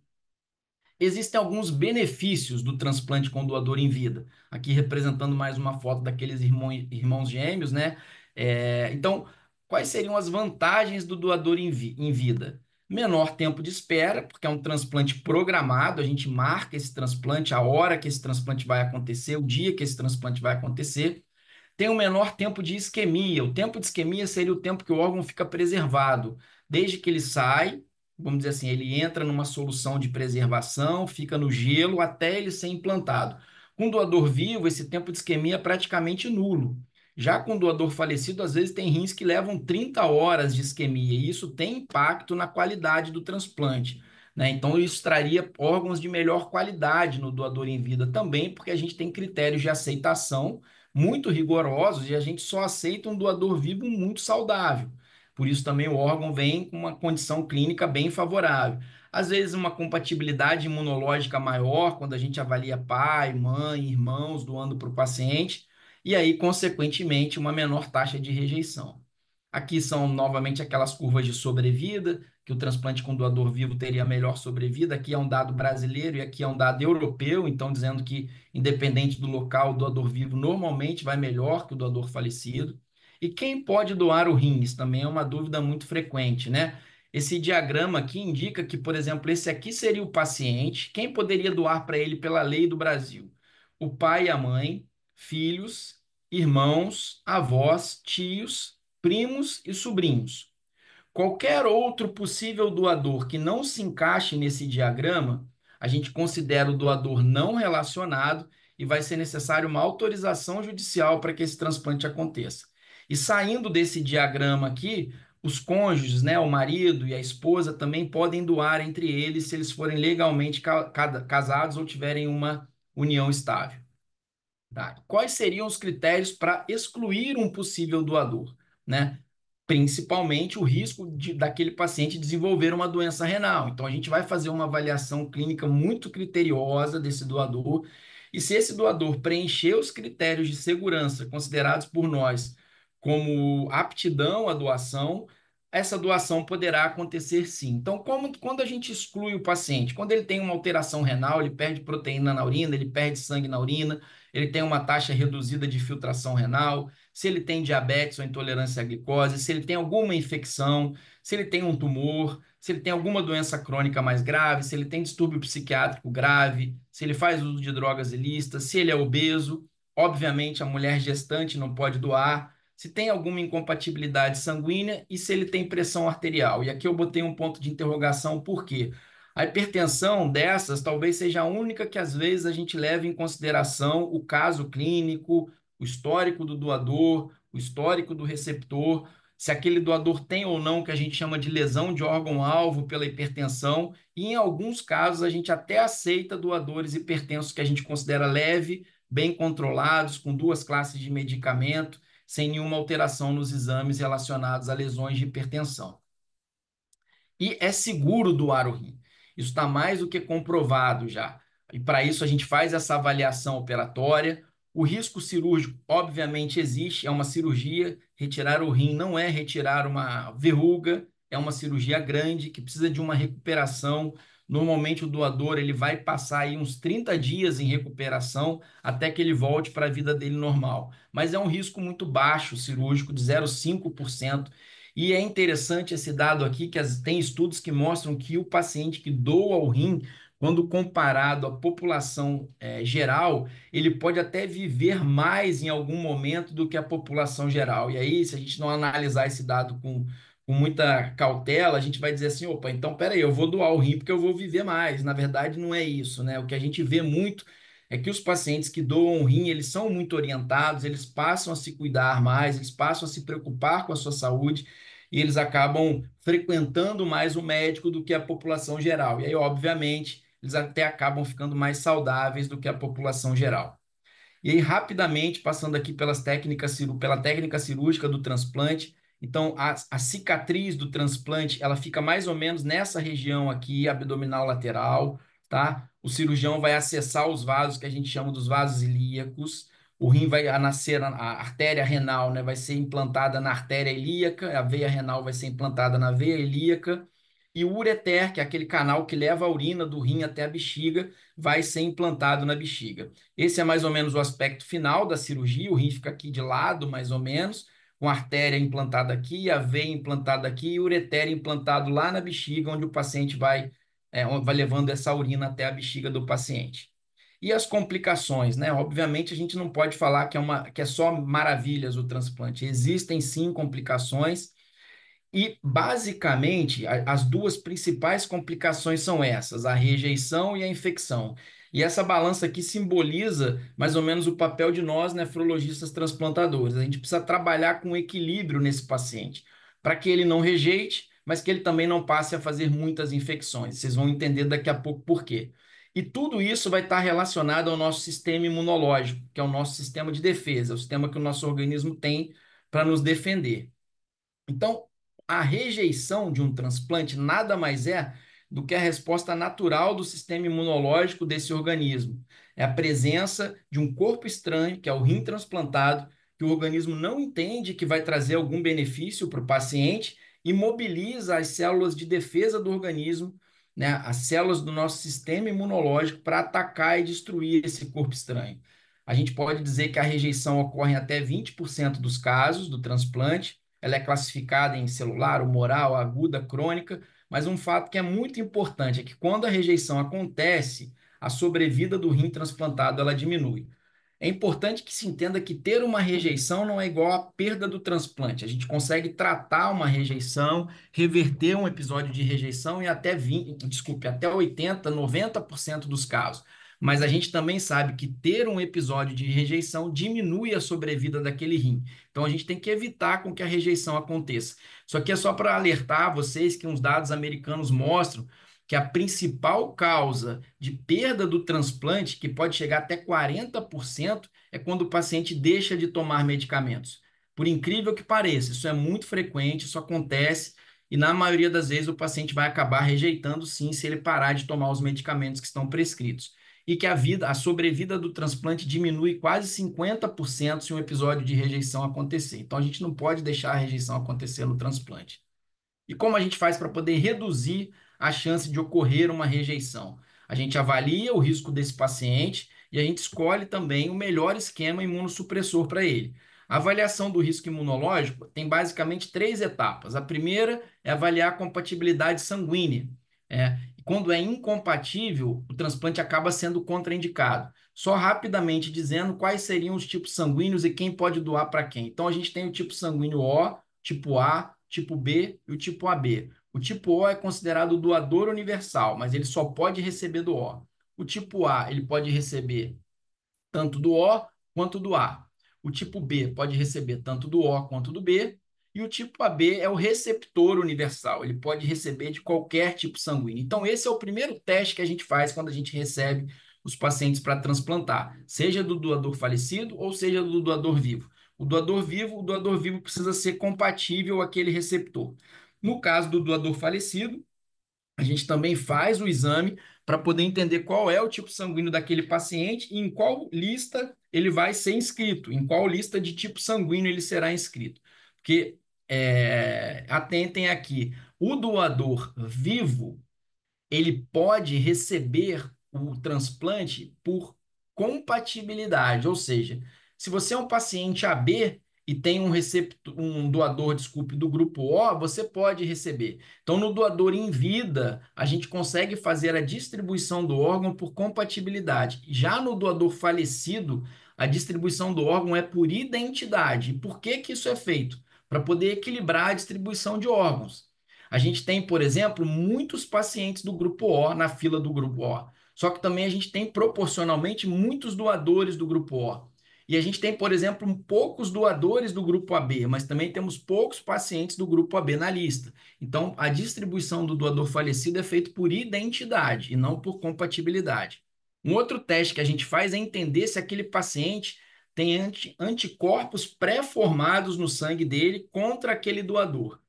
Existem alguns benefícios do transplante com doador em vida. Aqui representando mais uma foto daqueles irmãos gêmeos, né? Então, quais seriam as vantagens do doador em vida? Menor tempo de espera, porque é um transplante programado, a gente marca esse transplante, a hora que esse transplante vai acontecer, o dia que esse transplante vai acontecer. Tem um menor tempo de isquemia. O tempo de isquemia seria o tempo que o órgão fica preservado, desde que ele sai, vamos dizer assim, ele entra numa solução de preservação, fica no gelo até ele ser implantado. Com doador vivo, esse tempo de isquemia é praticamente nulo. Já com doador falecido, às vezes tem rins que levam 30 horas de isquemia, e isso tem impacto na qualidade do transplante, né? Então, isso traria órgãos de melhor qualidade no doador em vida também, porque a gente tem critérios de aceitação muito rigorosos e a gente só aceita um doador vivo muito saudável. Por isso também o órgão vem com uma condição clínica bem favorável. Às vezes uma compatibilidade imunológica maior quando a gente avalia pai, mãe, irmãos doando para o paciente e aí, consequentemente, uma menor taxa de rejeição. Aqui são novamente aquelas curvas de sobrevida, que o transplante com doador vivo teria melhor sobrevida. Aqui é um dado brasileiro e aqui é um dado europeu, então dizendo que, independente do local, o doador vivo normalmente vai melhor que o doador falecido. E quem pode doar o rim? Isso também é uma dúvida muito frequente, né? Esse diagrama aqui indica que, por exemplo, esse aqui seria o paciente. Quem poderia doar para ele pela lei do Brasil? O pai e a mãe, filhos, irmãos, avós, tios, primos e sobrinhos. Qualquer outro possível doador que não se encaixe nesse diagrama, a gente considera o doador não relacionado e vai ser necessário uma autorização judicial para que esse transplante aconteça. E saindo desse diagrama aqui, os cônjuges, né, o marido e a esposa também podem doar entre eles se eles forem legalmente casados ou tiverem uma união estável. Tá? Quais seriam os critérios para excluir um possível doador, né? principalmente o risco daquele paciente desenvolver uma doença renal. Então, a gente vai fazer uma avaliação clínica muito criteriosa desse doador, e se esse doador preencher os critérios de segurança considerados por nós como aptidão à doação, essa doação poderá acontecer sim. Então, quando a gente exclui o paciente? Quando ele tem uma alteração renal, ele perde proteína na urina, ele perde sangue na urina, ele tem uma taxa reduzida de filtração renal, se ele tem diabetes ou intolerância à glicose, se ele tem alguma infecção, se ele tem um tumor, se ele tem alguma doença crônica mais grave, se ele tem distúrbio psiquiátrico grave, se ele faz uso de drogas ilícitas, se ele é obeso. Obviamente, a mulher gestante não pode doar. Se tem alguma incompatibilidade sanguínea e se ele tem pressão arterial. E aqui eu botei um ponto de interrogação, por quê? A hipertensão dessas talvez seja a única que às vezes a gente leva em consideração o caso clínico, o histórico do doador, o histórico do receptor, se aquele doador tem ou não o que a gente chama de lesão de órgão-alvo pela hipertensão, e em alguns casos a gente até aceita doadores hipertensos que a gente considera leve, bem controlados, com duas classes de medicamento, sem nenhuma alteração nos exames relacionados a lesões de hipertensão. E é seguro doar o rim. Isso está mais do que comprovado já. E para isso a gente faz essa avaliação operatória. O risco cirúrgico, obviamente, existe, é uma cirurgia. Retirar o rim não é retirar uma verruga, é uma cirurgia grande que precisa de uma recuperação. Normalmente o doador ele vai passar aí uns 30 dias em recuperação até que ele volte para a vida dele normal. Mas é um risco muito baixo cirúrgico, de 0,5%. E é interessante esse dado aqui, que tem estudos que mostram que o paciente que doa o rim, quando comparado à população geral, ele pode até viver mais em algum momento do que a população geral. E aí, se a gente não analisar esse dado com muita cautela, a gente vai dizer assim, opa, então peraí, eu vou doar o rim porque eu vou viver mais. Na verdade, não é isso, né? O que a gente vê muito é que os pacientes que doam o rim, eles são muito orientados, eles passam a se cuidar mais, eles passam a se preocupar com a sua saúde, e eles acabam frequentando mais o médico do que a população geral. E aí, obviamente, eles até acabam ficando mais saudáveis do que a população geral. E aí, rapidamente, passando aqui pela técnica cirúrgica do transplante. Então, a cicatriz do transplante, ela fica mais ou menos nessa região aqui, abdominal lateral, tá? O cirurgião vai acessar os vasos que a gente chama dos vasos ilíacos. O rim vai nascer, a artéria renal, né, vai ser implantada na artéria ilíaca, a veia renal vai ser implantada na veia ilíaca, e o ureter, que é aquele canal que leva a urina do rim até a bexiga, vai ser implantado na bexiga. Esse é mais ou menos o aspecto final da cirurgia. O rim fica aqui de lado, mais ou menos, com a artéria implantada aqui, a veia implantada aqui e o ureter implantado lá na bexiga, onde o paciente vai levando essa urina até a bexiga do paciente. E as complicações, né? Obviamente, a gente não pode falar que é só maravilhas o transplante. Existem sim complicações. E, basicamente, as duas principais complicações são essas, a rejeição e a infecção. E essa balança aqui simboliza mais ou menos o papel de nós, nefrologistas transplantadores. A gente precisa trabalhar com equilíbrio nesse paciente, para que ele não rejeite, mas que ele também não passe a fazer muitas infecções. Vocês vão entender daqui a pouco por quê. E tudo isso vai estar relacionado ao nosso sistema imunológico, que é o nosso sistema de defesa, o sistema que o nosso organismo tem para nos defender. Então, a rejeição de um transplante nada mais é do que a resposta natural do sistema imunológico desse organismo. É a presença de um corpo estranho, que é o rim transplantado, que o organismo não entende que vai trazer algum benefício para o paciente e mobiliza as células de defesa do organismo, né, as células do nosso sistema imunológico para atacar e destruir esse corpo estranho. A gente pode dizer que a rejeição ocorre em até 20% dos casos do transplante. Ela é classificada em celular, humoral, aguda, crônica, mas um fato que é muito importante é que quando a rejeição acontece, a sobrevida do rim transplantado ela diminui. É importante que se entenda que ter uma rejeição não é igual à perda do transplante. A gente consegue tratar uma rejeição, reverter um episódio de rejeição em até 20, desculpe, até 80, 90% dos casos. Mas a gente também sabe que ter um episódio de rejeição diminui a sobrevida daquele rim. Então a gente tem que evitar com que a rejeição aconteça. Isso aqui é só para alertar vocês que uns dados americanos mostram que a principal causa de perda do transplante, que pode chegar até 40%, é quando o paciente deixa de tomar medicamentos. Por incrível que pareça, isso é muito frequente, isso acontece, e na maioria das vezes o paciente vai acabar rejeitando sim se ele parar de tomar os medicamentos que estão prescritos. E que a sobrevida do transplante diminui quase 50% se um episódio de rejeição acontecer. Então a gente não pode deixar a rejeição acontecer no transplante. E como a gente faz para poder reduzir a chance de ocorrer uma rejeição? A gente avalia o risco desse paciente e a gente escolhe também o melhor esquema imunossupressor para ele. A avaliação do risco imunológico tem basicamente três etapas. A primeira é avaliar a compatibilidade sanguínea. E quando é incompatível, o transplante acaba sendo contraindicado. Só rapidamente dizendo quais seriam os tipos sanguíneos e quem pode doar para quem. Então, a gente tem o tipo sanguíneo O, tipo A, tipo B e o tipo AB. O tipo O é considerado o doador universal, mas ele só pode receber do O. O tipo A, ele pode receber tanto do O quanto do A. O tipo B pode receber tanto do O quanto do B. E o tipo AB é o receptor universal, ele pode receber de qualquer tipo sanguíneo. Então, esse é o primeiro teste que a gente faz quando a gente recebe os pacientes para transplantar, seja do doador falecido ou seja do doador vivo. O doador vivo precisa ser compatível àquele receptor. No caso do doador falecido, a gente também faz o exame para poder entender qual é o tipo sanguíneo daquele paciente e em qual lista ele vai ser inscrito, em qual lista de tipo sanguíneo ele será inscrito. Porque, atentem aqui, o doador vivo ele pode receber o transplante por compatibilidade, ou seja, se você é um paciente AB e tem um doador, desculpe, do grupo O, você pode receber. Então, no doador em vida, a gente consegue fazer a distribuição do órgão por compatibilidade. Já no doador falecido, a distribuição do órgão é por identidade. E por que que isso é feito? Para poder equilibrar a distribuição de órgãos. A gente tem, por exemplo, muitos pacientes do grupo O na fila do grupo O. Só que também a gente tem proporcionalmente muitos doadores do grupo O. E a gente tem, por exemplo, poucos doadores do grupo AB, mas também temos poucos pacientes do grupo AB na lista. Então, a distribuição do doador falecido é feita por identidade e não por compatibilidade. Um outro teste que a gente faz é entender se aquele paciente tem anticorpos pré-formados no sangue dele contra aquele doador.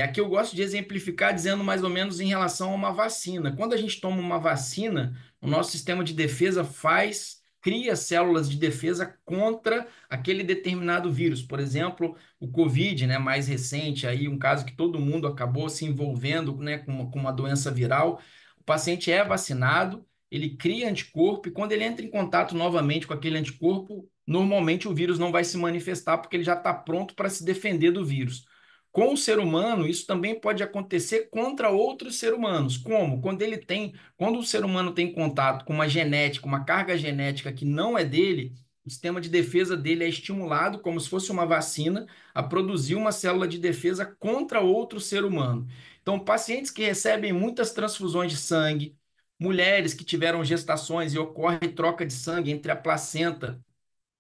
Aqui eu gosto de exemplificar dizendo mais ou menos em relação a uma vacina. Quando a gente toma uma vacina, o nosso sistema de defesa cria células de defesa contra aquele determinado vírus. Por exemplo, o Covid, né, mais recente, aí, um caso que todo mundo acabou se envolvendo, né, com uma doença viral. O paciente é vacinado, ele cria anticorpo, e quando ele entra em contato novamente com aquele anticorpo, normalmente o vírus não vai se manifestar, porque ele já está pronto para se defender do vírus. Com o ser humano, isso também pode acontecer contra outros seres humanos. Como? Quando o ser humano tem contato com uma genética, uma carga genética que não é dele, o sistema de defesa dele é estimulado, como se fosse uma vacina, a produzir uma célula de defesa contra outro ser humano. Então, pacientes que recebem muitas transfusões de sangue, mulheres que tiveram gestações e ocorre troca de sangue entre a placenta,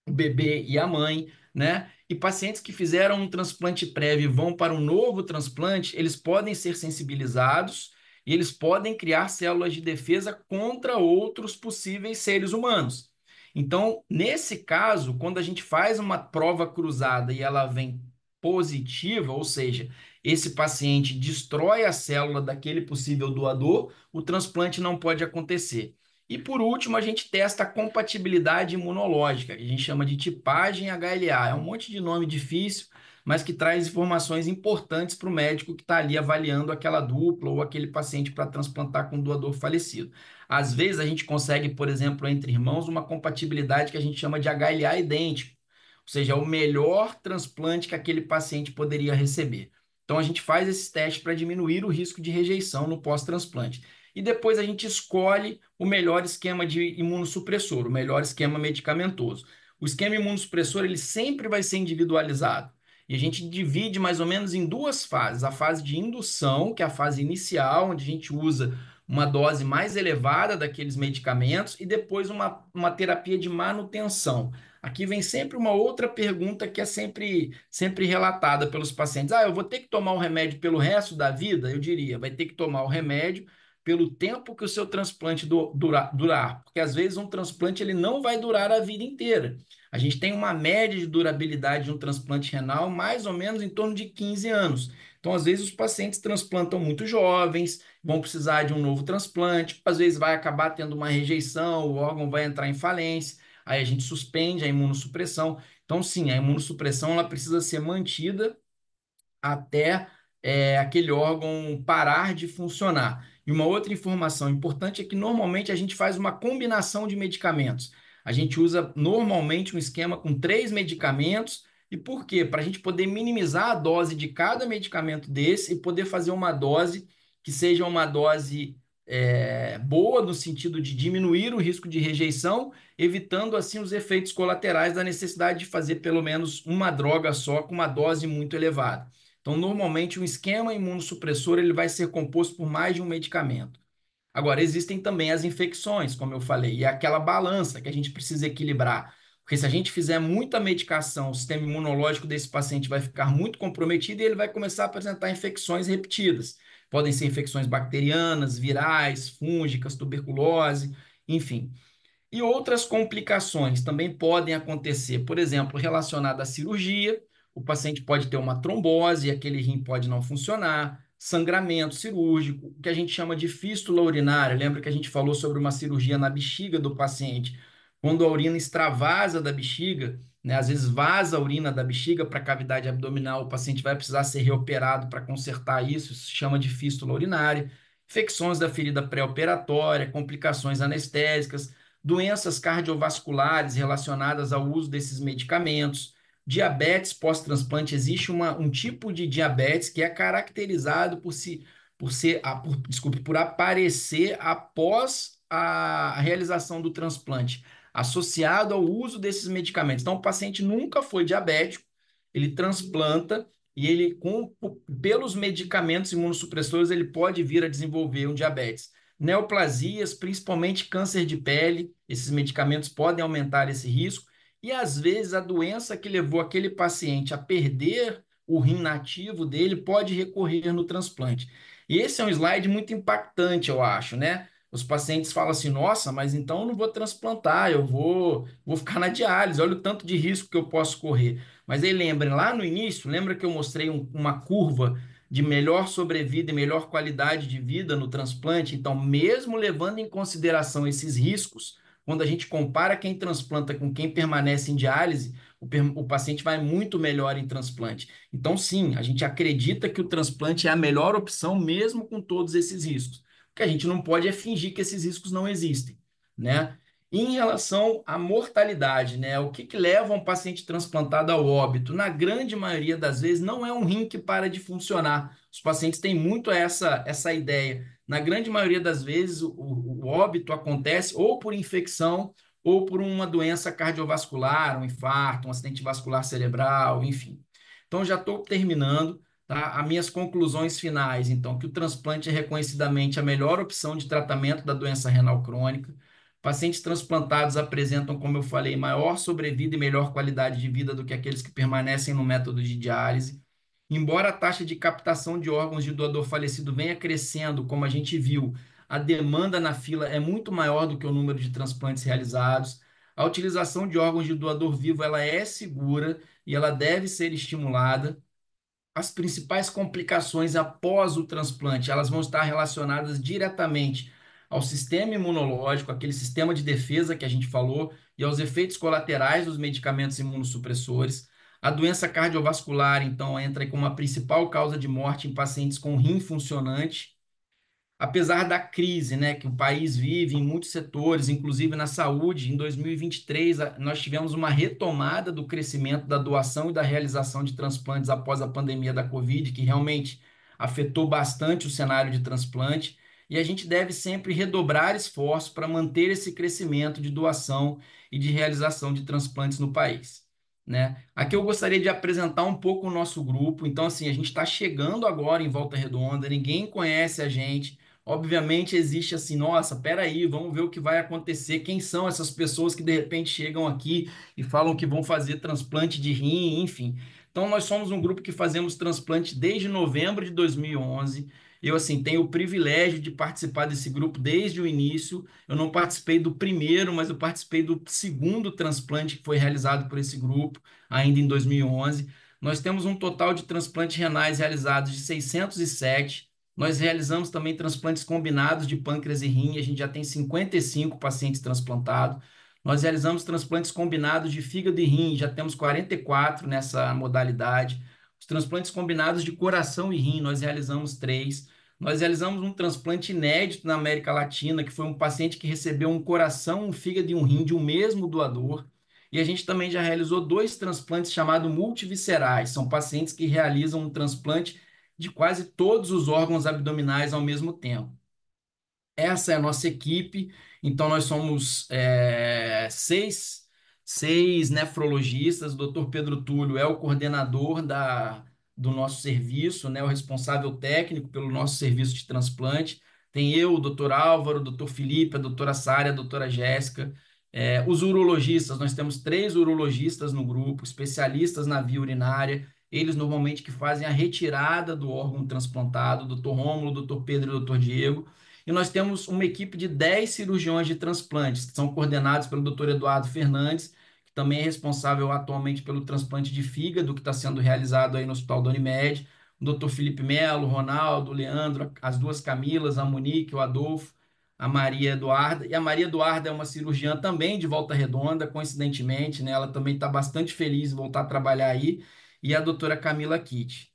o bebê e a mãe, né? E pacientes que fizeram um transplante prévio e vão para um novo transplante, eles podem ser sensibilizados e eles podem criar células de defesa contra outros possíveis seres humanos. Então, nesse caso, quando a gente faz uma prova cruzada e ela vem positiva, ou seja, esse paciente destrói a célula daquele possível doador, o transplante não pode acontecer. E por último, a gente testa a compatibilidade imunológica, que a gente chama de tipagem HLA. É um monte de nome difícil, mas que traz informações importantes para o médico que está ali avaliando aquela dupla ou aquele paciente para transplantar com doador falecido. Às vezes a gente consegue, por exemplo, entre irmãos, uma compatibilidade que a gente chama de HLA idêntico, ou seja, é o melhor transplante que aquele paciente poderia receber. Então a gente faz esse teste para diminuir o risco de rejeição no pós-transplante. E depois a gente escolhe o melhor esquema de imunossupressor, o melhor esquema medicamentoso. O esquema imunossupressor ele sempre vai ser individualizado. E a gente divide mais ou menos em duas fases. A fase de indução, que é a fase inicial, onde a gente usa uma dose mais elevada daqueles medicamentos, e depois uma terapia de manutenção. Aqui vem sempre uma outra pergunta que é sempre relatada pelos pacientes. Ah, eu vou ter que tomar o remédio pelo resto da vida? Eu diria, vai ter que tomar o remédio pelo tempo que o seu transplante durar, porque às vezes um transplante ele não vai durar a vida inteira. A gente tem uma média de durabilidade de um transplante renal mais ou menos em torno de 15 anos. Então, às vezes, os pacientes transplantam muito jovens, vão precisar de um novo transplante, às vezes vai acabar tendo uma rejeição, o órgão vai entrar em falência, aí a gente suspende a imunossupressão. Então, sim, a imunossupressão ela precisa ser mantida até aquele órgão parar de funcionar. E uma outra informação importante é que normalmente a gente faz uma combinação de medicamentos. A gente usa normalmente um esquema com 3 medicamentos. E por quê? Para a gente poder minimizar a dose de cada medicamento desse e poder fazer uma dose que seja uma dose boa, no sentido de diminuir o risco de rejeição, evitando assim os efeitos colaterais da necessidade de fazer pelo menos uma droga só com uma dose muito elevada. Então, normalmente, um esquema imunossupressor ele vai ser composto por mais de um medicamento. Agora, existem também as infecções, como eu falei, e é aquela balança que a gente precisa equilibrar. Porque se a gente fizer muita medicação, o sistema imunológico desse paciente vai ficar muito comprometido e ele vai começar a apresentar infecções repetidas. Podem ser infecções bacterianas, virais, fúngicas, tuberculose, enfim. E outras complicações também podem acontecer, por exemplo, relacionada à cirurgia, o paciente pode ter uma trombose, aquele rim pode não funcionar, sangramento cirúrgico, o que a gente chama de fístula urinária. Lembra que a gente falou sobre uma cirurgia na bexiga do paciente? Quando a urina extravasa da bexiga, né, às vezes vaza a urina da bexiga para a cavidade abdominal, o paciente vai precisar ser reoperado para consertar isso se chama de fístula urinária. Infecções da ferida pré-operatória, complicações anestésicas, doenças cardiovasculares relacionadas ao uso desses medicamentos, diabetes pós-transplante. Existe um tipo de diabetes que é caracterizado por aparecer após a realização do transplante, associado ao uso desses medicamentos. Então, o paciente nunca foi diabético, ele transplanta e pelos medicamentos imunossupressores, ele pode vir a desenvolver um diabetes. Neoplasias, principalmente câncer de pele, esses medicamentos podem aumentar esse risco. E às vezes a doença que levou aquele paciente a perder o rim nativo dele pode recorrer no transplante. E esse é um slide muito impactante, eu acho, né? Os pacientes falam assim: nossa, mas então eu não vou transplantar, vou ficar na diálise, olha o tanto de risco que eu posso correr. Mas aí lembrem, lá no início, lembra que eu mostrei uma curva de melhor sobrevida e melhor qualidade de vida no transplante? Então, mesmo levando em consideração esses riscos, quando a gente compara quem transplanta com quem permanece em diálise, o paciente vai muito melhor em transplante. Então, sim, a gente acredita que o transplante é a melhor opção, mesmo com todos esses riscos. O que a gente não pode é fingir que esses riscos não existem, né? Em relação à mortalidade, né? O que leva um paciente transplantado ao óbito? Na grande maioria das vezes, não é um rim que para de funcionar. Os pacientes têm muito essa ideia. Na grande maioria das vezes, o óbito acontece ou por infecção ou por uma doença cardiovascular, um infarto, um acidente vascular cerebral, enfim. Então, já estou terminando. Tá? As minhas conclusões finais, então, que o transplante é reconhecidamente a melhor opção de tratamento da doença renal crônica. Pacientes transplantados apresentam, como eu falei, maior sobrevida e melhor qualidade de vida do que aqueles que permanecem no método de diálise. Embora a taxa de captação de órgãos de doador falecido venha crescendo, como a gente viu, a demanda na fila é muito maior do que o número de transplantes realizados. A utilização de órgãos de doador vivo ela é segura e ela deve ser estimulada. As principais complicações após o transplante, elas vão estar relacionadas diretamente ao sistema imunológico, aquele sistema de defesa que a gente falou, e aos efeitos colaterais dos medicamentos imunossupressores. A doença cardiovascular, então, entra como a principal causa de morte em pacientes com rim funcionante. Apesar da crise, né, que o país vive em muitos setores, inclusive na saúde, em 2023 nós tivemos uma retomada do crescimento da doação e da realização de transplantes após a pandemia da Covid, que realmente afetou bastante o cenário de transplante, e a gente deve sempre redobrar esforços para manter esse crescimento de doação e de realização de transplantes no país. Né? Aqui eu gostaria de apresentar um pouco o nosso grupo. Então, assim, a gente está chegando agora em Volta Redonda, ninguém conhece a gente. Obviamente existe assim, nossa, peraí, vamos ver o que vai acontecer. Quem são essas pessoas que de repente chegam aqui e falam que vão fazer transplante de rim, enfim. Então, nós somos um grupo que fazemos transplante desde novembro de 2011. Eu, assim, tenho o privilégio de participar desse grupo desde o início. Eu não participei do primeiro, mas eu participei do segundo transplante que foi realizado por esse grupo, ainda em 2011. Nós temos um total de transplantes renais realizados de 607. Nós realizamos também transplantes combinados de pâncreas e rim. A gente já tem 55 pacientes transplantados. Nós realizamos transplantes combinados de fígado e rim. Já temos 44 nessa modalidade. Os transplantes combinados de coração e rim, nós realizamos três. Nós realizamos um transplante inédito na América Latina, que foi um paciente que recebeu um coração, um fígado e um rim de um mesmo doador. E a gente também já realizou dois transplantes chamados multiviscerais. São pacientes que realizam um transplante de quase todos os órgãos abdominais ao mesmo tempo. Essa é a nossa equipe. Então, nós somos seis nefrologistas. O doutor Pedro Túlio é o coordenador do nosso serviço, né, o responsável técnico pelo nosso serviço de transplante. Tem eu, o doutor Álvaro, o doutor Felipe, a doutora Sária, a doutora Jéssica. Os urologistas, nós temos três urologistas no grupo, especialistas na via urinária. Eles normalmente que fazem a retirada do órgão transplantado, o doutor Rômulo, o doutor Pedro e o doutor Diego. E nós temos uma equipe de 10 cirurgiões de transplantes, que são coordenados pelo Dr. Eduardo Fernandes, que também é responsável atualmente pelo transplante de fígado, que está sendo realizado aí no Hospital da Unimed. O Dr. Felipe Melo, o Ronaldo, o Leandro, as duas Camilas, a Monique, o Adolfo, a Maria Eduarda. E a Maria Eduarda é uma cirurgiã também de Volta Redonda, coincidentemente, né? Ela também está bastante feliz em voltar a trabalhar aí. E a doutora Camila Kitt,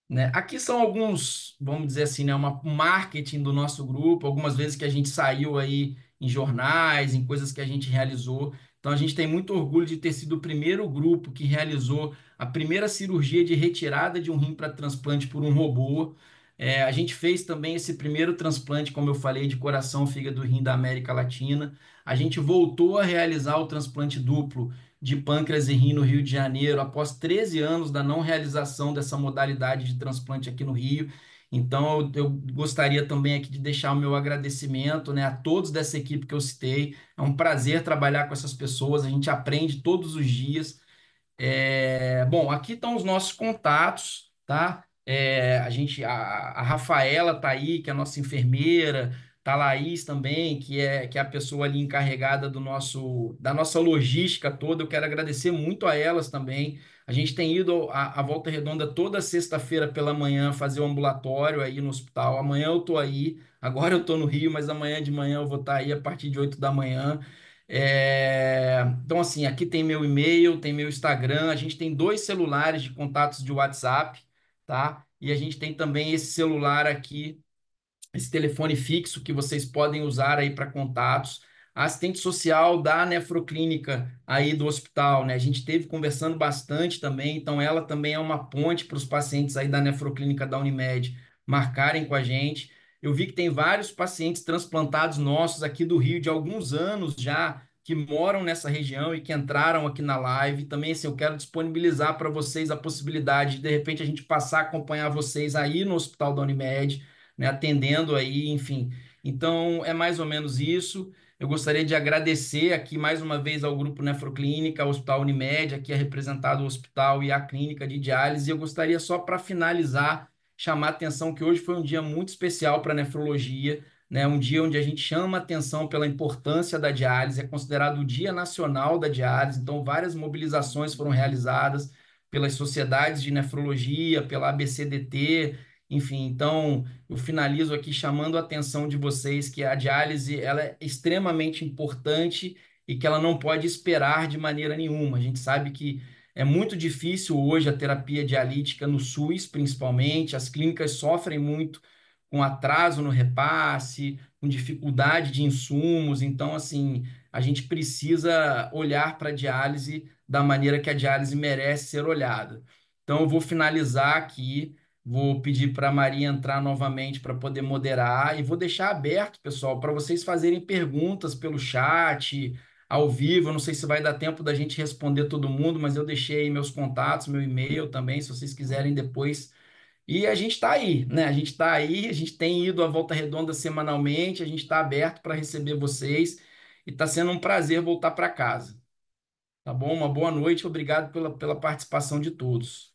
né? Aqui são alguns, vamos dizer assim, né, um marketing do nosso grupo, algumas vezes que a gente saiu aí em jornais, em coisas que a gente realizou. Então a gente tem muito orgulho de ter sido o primeiro grupo que realizou a primeira cirurgia de retirada de um rim para transplante por um robô. A gente fez também esse primeiro transplante, como eu falei, de coração, fígado e rim da América Latina. A gente voltou a realizar o transplante duplo de pâncreas e rim no Rio de Janeiro, após 13 anos da não realização dessa modalidade de transplante aqui no Rio. Então, eu gostaria também aqui de deixar o meu agradecimento, né, a todos dessa equipe que eu citei. É um prazer trabalhar com essas pessoas, a gente aprende todos os dias. Bom, aqui estão os nossos contatos, tá? A Rafaela tá aí, que é a nossa enfermeira, tá a Laís também, que é a pessoa ali encarregada da nossa logística toda. Eu quero agradecer muito a elas também. A gente tem ido à Volta Redonda toda sexta-feira pela manhã fazer o ambulatório aí no hospital. Amanhã eu tô aí, agora eu tô no Rio, mas amanhã de manhã eu vou estar aí a partir de 8 da manhã. Então, assim, aqui tem meu e-mail, tem meu Instagram, a gente tem dois celulares de contatos de WhatsApp, tá? E a gente tem também esse celular aqui, esse telefone fixo que vocês podem usar aí para contatos. A assistente social da nefroclínica aí do hospital, né? A gente teve conversando bastante também, então ela também é uma ponte para os pacientes aí da nefroclínica da Unimed marcarem com a gente. Eu vi que tem vários pacientes transplantados nossos aqui do Rio de alguns anos já que moram nessa região e que entraram aqui na live. Também, assim, eu quero disponibilizar para vocês a possibilidade de repente, a gente passar a acompanhar vocês aí no Hospital da Unimed, né, atendendo aí, enfim. Então, é mais ou menos isso. Eu gostaria de agradecer aqui mais uma vez ao Grupo Nefroclínica, ao Hospital Unimed, aqui é representado o hospital e a clínica de diálise. E eu gostaria só para finalizar, chamar a atenção que hoje foi um dia muito especial para a nefrologia, né? Um dia onde a gente chama a atenção pela importância da diálise, é considerado o Dia Nacional da Diálise, então várias mobilizações foram realizadas pelas sociedades de nefrologia, pela ABCDT, enfim, então eu finalizo aqui chamando a atenção de vocês que a diálise ela é extremamente importante e que ela não pode esperar de maneira nenhuma. A gente sabe que é muito difícil hoje a terapia dialítica no SUS, principalmente. As clínicas sofrem muito com atraso no repasse, com dificuldade de insumos. Então, assim, a gente precisa olhar para a diálise da maneira que a diálise merece ser olhada. Então, eu vou finalizar aqui. Vou pedir para a Maria entrar novamente para poder moderar e vou deixar aberto, pessoal, para vocês fazerem perguntas pelo chat, ao vivo. Eu não sei se vai dar tempo da gente responder todo mundo, mas eu deixei aí meus contatos, meu e-mail também, se vocês quiserem depois. E a gente está aí, né? A gente está aí, a gente tem ido à Volta Redonda semanalmente, a gente está aberto para receber vocês e está sendo um prazer voltar para casa. Tá bom? Uma boa noite, obrigado pela participação de todos.